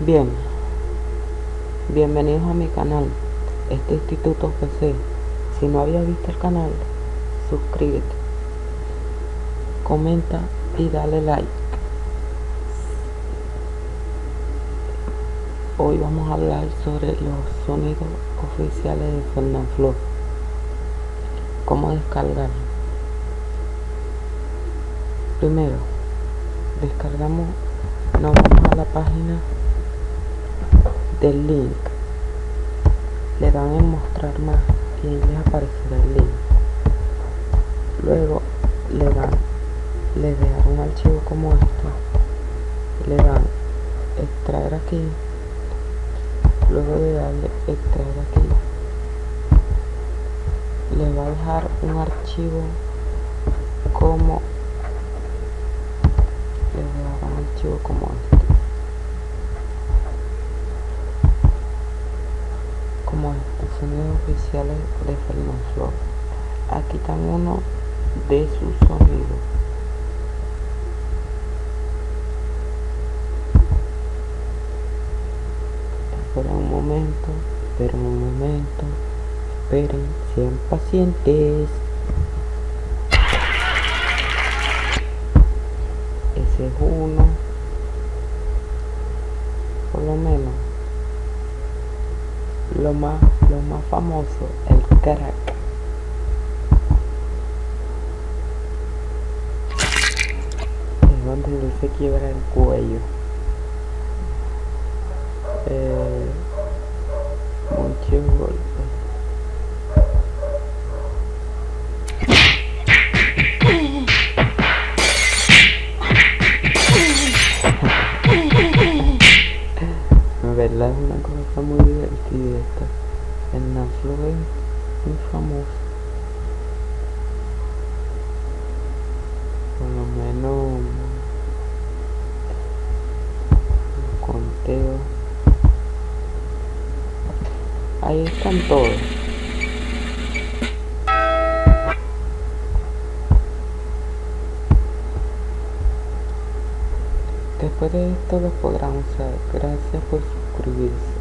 Bien, bienvenidos a mi canal, Instituto PC. Si no habías visto el canal, suscríbete, comenta y dale like. Hoy vamos a hablar sobre los sonidos oficiales de Fernanfloo. ¿Cómo descargarlo? Primero, nos vamos a la página del link, le dan en mostrar más y ahí les aparecerá el link. Luego le dejan un archivo como este, le dan extraer aquí. Luego de darle extraer aquí, le va a dejar un archivo como este, sonidos oficiales de Fernanfloo. Aquí están uno de sus sonidos. Esperen un momento, esperen, sean pacientes. Ese es uno, por lo menos lo más famoso, el crack. Es donde él se quiebra el cuello. Muchos golpes. En verdad es una cosa muy divertida esta. Fernanfloo es muy famoso. Por lo menos conteo. Ahí están todos. Después de esto los podrán usar. Gracias por suscribirse.